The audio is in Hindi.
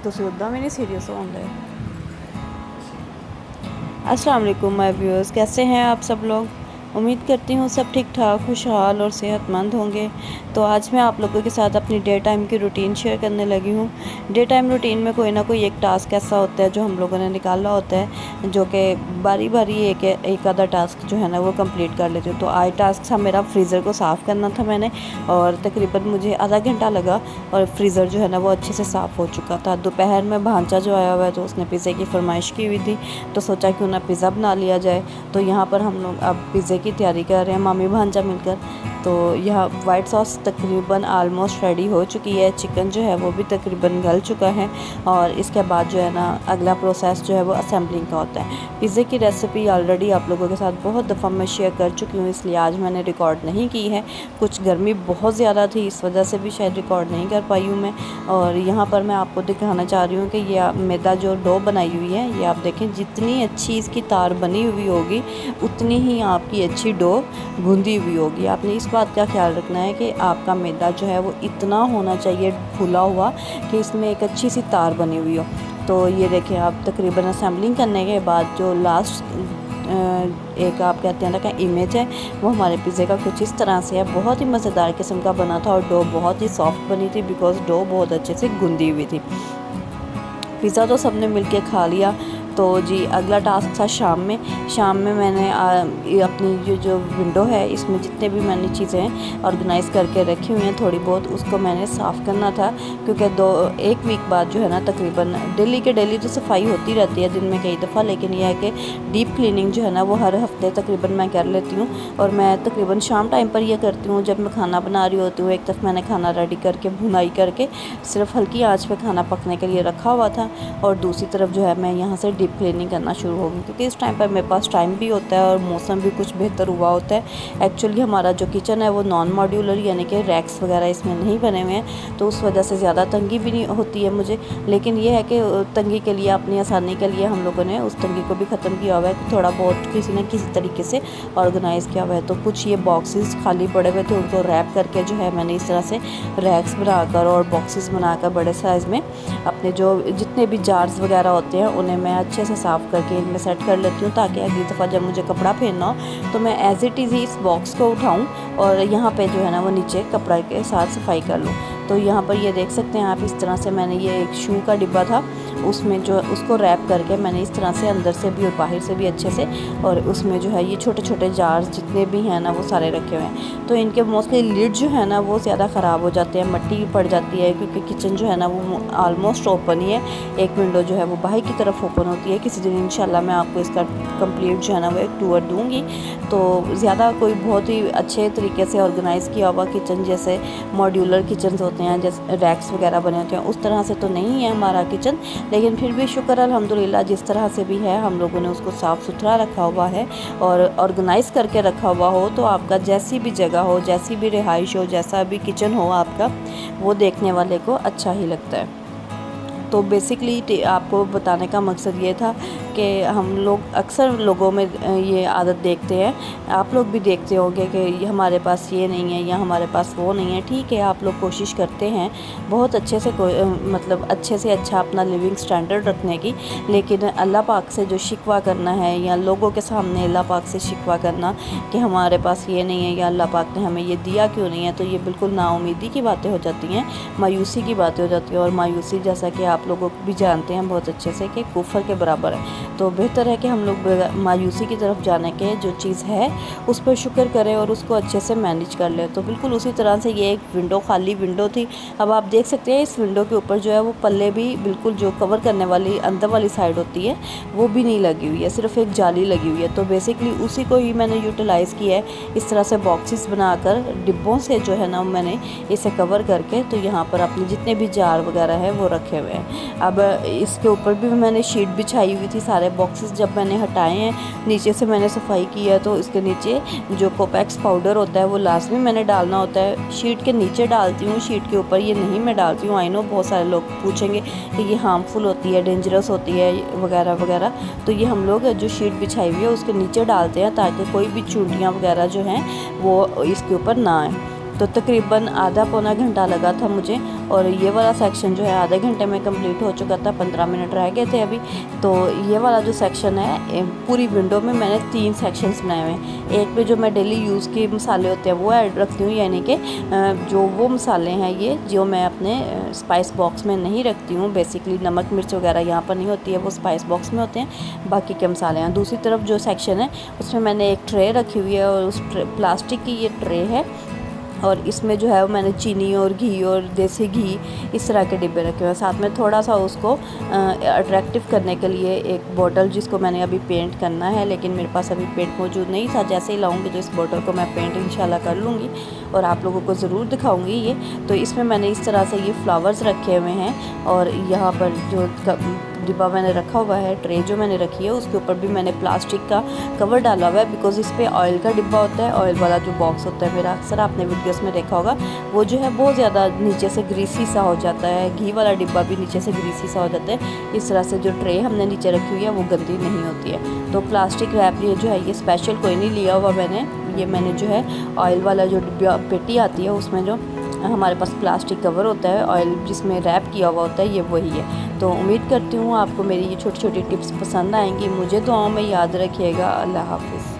ਤੁਸੀਂ ਉੱਦਾਂ भी नहीं सीरियस होंगे। अस्सलाम वालेकुम माय व्यूअर्स, कैसे हैं आप सब लोग। उम्मीद करती हूँ सब ठीक ठाक खुशहाल और सेहतमंद होंगे। तो आज मैं आप लोगों के साथ अपनी डे टाइम की रूटीन शेयर करने लगी हूँ। डे टाइम रूटीन में कोई ना कोई एक टास्क ऐसा होता है जो हम लोगों ने निकाला होता है, जो कि बारी बारी एक आधा टास्क जो है ना वो कंप्लीट कर लेती हूँ। तो आज टास्क था मेरा फ्रीज़र को साफ़ करना था मैंने, और तकरीबन मुझे आधा घंटा लगा और फ्रीज़र जो है ना वो अच्छे से साफ़ हो चुका था। दोपहर में भांजा जो आया हुआ है तो उसने पिज़्ज़े की फरमाइश की हुई थी, तो सोचा क्यों ना पिज़्ज़ा बना लिया जाए। तो यहाँ पर हम लोग अब पिज़्ज़े की तैयारी कर रहे हैं मामी भांजा मिलकर। तो यह वाइट सॉस तकरीबन आलमोस्ट रेडी हो चुकी है, चिकन जो है वो भी तकरीबन गल चुका है, और इसके बाद जो है ना अगला प्रोसेस जो है वो असेंबलिंग का होता है। पिज़्ज़े की रेसिपी ऑलरेडी आप लोगों के साथ बहुत दफ़ा मैं शेयर कर चुकी हूँ, इसलिए आज मैंने रिकॉर्ड नहीं की है। कुछ गर्मी बहुत ज़्यादा थी, इस वजह से भी शायद रिकॉर्ड नहीं कर पाई हूँ मैं। और यहाँ पर मैं आपको दिखाना चाह रही हूँ कि ये मैदा जो डो बनाई हुई है, ये आप देखें जितनी अच्छी इसकी तार बनी हुई होगी उतनी ही आपकी अच्छी डो गूंदी हुई होगी। आपने इस बात का ख्याल रखना है कि आपका मैदा जो है वो इतना होना चाहिए फूला हुआ कि इसमें एक अच्छी सी तार बनी हुई हो। तो ये देखें आप तकरीबन असेंबलिंग करने के बाद जो लास्ट एक आप कहते हैं ना कि इमेज है वो हमारे पिज़्ज़े का कुछ इस तरह से है। बहुत ही मज़ेदार किस्म का बना था और डो बहुत ही सॉफ्ट बनी थी, बिकॉज़ डो बहुत अच्छे से गूंदी हुई थी। पिज़्ज़ा तो सबने मिलके खा लिया। तो जी अगला टास्क था शाम में मैंने अपनी जो विंडो है इसमें जितने भी मैंने चीज़ें ऑर्गेनाइज़ करके रखी हुई हैं थोड़ी बहुत, उसको मैंने साफ़ करना था, क्योंकि एक वीक बाद जो है ना तकरीबन डेली तो सफाई होती रहती है दिन में कई दफ़ा, लेकिन यह है कि डीप क्लीनिंग जो है ना वो हर हफ्ते तकरीबन मैं कर लेती हूँ। और मैं तकरीबन शाम टाइम पर यह करती हूँ जब मैं खाना बना रही होती हूँ। एक तरफ मैंने खाना रेडी करके भुनाई करके सिर्फ हल्की आँच पर खाना पकने के लिए रखा हुआ था, और दूसरी तरफ जो है मैं यहाँ से डीप क्लीनिंग करना शुरू हो गई, क्योंकि इस टाइम पर मेरे पास टाइम भी होता है और मौसम भी कुछ बेहतर हुआ होता है। एक्चुअली हमारा जो किचन है वो नॉन मॉड्यूलर यानी कि रैक्स वगैरह इसमें नहीं बने हुए हैं, तो उस वजह से ज़्यादा तंगी भी नहीं होती है मुझे। लेकिन ये है कि तंगी के लिए, अपनी आसानी के लिए हम लोगों ने उस तंगी को भी ख़त्म किया हुआ है कि थोड़ा बहुत किसी न किसी तरीके से ऑर्गेनाइज़ किया हुआ है। तो कुछ ये बॉक्सेस खाली पड़े हुए थे, उनको रैप करके जो है मैंने इस तरह से रैक्स बनाकर और बॉक्सेस बनाकर बड़े साइज़ में अपने जो जितने भी जार्स वगैरह होते हैं उन्हें मैं अच्छे से साफ़ करके इनमें सेट कर लेती हूँ, ताकि अगली दफ़ा जब मुझे कपड़ा पहनना हो तो मैं एज़ इट इज़ इस बॉक्स को उठाऊँ और यहाँ पे जो है ना वो नीचे कपड़ा के साथ सफाई कर लूँ। तो यहाँ पर ये देख सकते हैं आप, इस तरह से मैंने ये एक शू का डिब्बा था उसमें जो उसको रैप करके मैंने इस तरह से अंदर से भी और बाहर से भी अच्छे से, और उसमें जो है ये छोटे छोटे जार्स जितने भी हैं ना वो सारे रखे हुए हैं। तो इनके मोस्टली लिड जो है ना वो ज़्यादा ख़राब हो जाते हैं, मिट्टी पड़ जाती है, क्योंकि किचन जो है ना वो आलमोस्ट ओपन ही है। एक विंडो जो है वो बाहर की तरफ ओपन होती है। किसी दिन इंशाल्लाह मैं आपको इसका कंप्लीट जो है ना वो एक टूर दूँगी। तो ज़्यादा कोई बहुत ही अच्छे तरीके से ऑर्गेनाइज़ किया हुआ किचन, जैसे मॉड्यूलर किचन होते हैं, जैसे रैक्स वगैरह बने होते हैं, उस तरह से तो नहीं है हमारा किचन, लेकिन फिर भी शुक्र अल्हम्दुलिल्लाह जिस तरह से भी है हम लोगों ने उसको साफ़ सुथरा रखा हुआ है और ऑर्गेनाइज़ करके रखा हुआ हो। तो आपका जैसी भी जगह हो, जैसी भी रिहाइश हो, जैसा भी किचन हो आपका, वो देखने वाले को अच्छा ही लगता है। तो बेसिकली आपको बताने का मकसद ये था कि हम लोग अक्सर लोगों में ये आदत देखते हैं, आप लोग भी देखते होंगे कि हमारे पास ये नहीं है या हमारे पास वो नहीं है। ठीक है, आप लोग कोशिश करते हैं बहुत अच्छे से मतलब अच्छे से अच्छा अपना लिविंग स्टैंडर्ड रखने की, लेकिन अल्लाह पाक से जो शिकवा करना है या लोगों के सामने अल्लाह पाक से शिकवा करना कि हमारे पास ये नहीं है या अल्लाह पाक ने हमें ये दिया क्यों नहीं है, तो ये बिल्कुल नाउमीदी की बातें हो जाती हैं, मायूसी की बातें हो जाती हैं। और मायूसी जैसा कि आप लोगों को भी जानते हैं बहुत अच्छे से कि कुफर के बराबर है। तो बेहतर है कि हम लोग मायूसी की तरफ जाने के जो चीज़ है उस पर शुक्र करें और उसको अच्छे से मैनेज कर लें। तो बिल्कुल उसी तरह से ये एक विंडो, खाली विंडो थी। अब आप देख सकते हैं इस विंडो के ऊपर जो है वो पल्ले भी बिल्कुल जो कवर करने वाली अंदर वाली साइड होती है वो भी नहीं लगी हुई है, सिर्फ एक जाली लगी हुई है। तो बेसिकली उसी को ही मैंने यूटिलाइज़ किया है, इस तरह से बॉक्सेस बनाकर डिब्बों से जो है ना मैंने इसे कवर करके, तो यहाँ पर अपने जितने भी जार वगैरह है वो रखे हुए हैं। अब इसके ऊपर भी मैंने शीट बिछाई हुई थी। सारे बॉक्सेस जब मैंने हटाए हैं, नीचे से मैंने सफाई की है, तो इसके नीचे जो कोपेक्स पाउडर होता है वो लाजमी मैंने डालना होता है। शीट के नीचे डालती हूँ, शीट के ऊपर ये नहीं मैं डालती हूँ। आई नो बहुत सारे लोग पूछेंगे कि ये हार्मफुल होती है, डेंजरस होती है वगैरह वगैरह, तो ये हम लोग जो शीट बिछाई हुई है उसके नीचे डालते हैं ताकि कोई भी चूंटियाँ वगैरह जो हैं वो इसके ऊपर ना आए। तो तकरीबन आधा पौना घंटा लगा था मुझे। और ये वाला सेक्शन जो है आधे घंटे में कंप्लीट हो चुका था, 15 मिनट रह गए थे अभी। तो ये वाला जो सेक्शन है, पूरी विंडो में मैंने 3 सेक्शंस बनाए हुए हैं। एक पे जो मैं डेली यूज़ के मसाले होते हैं वो ऐड रखती हूँ, यानी कि जो वो मसाले हैं ये जो मैं अपने स्पाइस बॉक्स में नहीं रखती हूँ। बेसिकली नमक मिर्च वगैरह यहाँ पर नहीं होती है, वो स्पाइस बॉक्स में होते हैं, बाकी के मसाले हैं। दूसरी तरफ जो सेक्शन है उसमें मैंने एक ट्रे रखी हुई है, और उस प्लास्टिक की ये ट्रे है, और इसमें जो है वो मैंने चीनी और घी और देसी घी इस तरह के डिब्बे रखे हुए हैं। साथ में थोड़ा सा उसको अट्रैक्टिव करने के लिए एक बॉटल, जिसको मैंने अभी पेंट करना है, लेकिन मेरे पास अभी पेंट मौजूद नहीं था। जैसे ही लाऊंगी तो इस बॉटल को मैं पेंट इंशाल्लाह कर लूँगी और आप लोगों को ज़रूर दिखाऊंगी ये। तो इसमें मैंने इस तरह से ये फ्लावर्स रखे हुए हैं, और यहाँ पर जो डिब्बा मैंने रखा हुआ है, ट्रे जो मैंने रखी है, उसके ऊपर भी मैंने प्लास्टिक का कवर डाला हुआ है, बिकॉज़ इस पे ऑयल का डिब्बा होता है। ऑयल वाला जो बॉक्स होता है मेरा, अक्सर आपने वीडियोस में देखा होगा, वो जो है बहुत ज़्यादा नीचे से ग्रीसी सा हो जाता है। घी वाला डिब्बा भी नीचे से ग्रीसी सा हो जाता है। इस तरह से जो ट्रे हमने नीचे रखी हुई है वो गंदी नहीं होती है। तो प्लास्टिक रैप ये जो है ये स्पेशल कोई नहीं लिया हुआ मैंने जो है ऑयल वाला जो पेटी आती है, उसमें जो हमारे पास प्लास्टिक कवर होता है ऑयल जिसमें रैप किया हुआ होता है, ये वही है। तो उम्मीद करती हूँ आपको मेरी ये छोटी छोटी टिप्स पसंद आएंगी। मुझे दुआओं में याद रखिएगा। अल्लाह हाफ़िज़।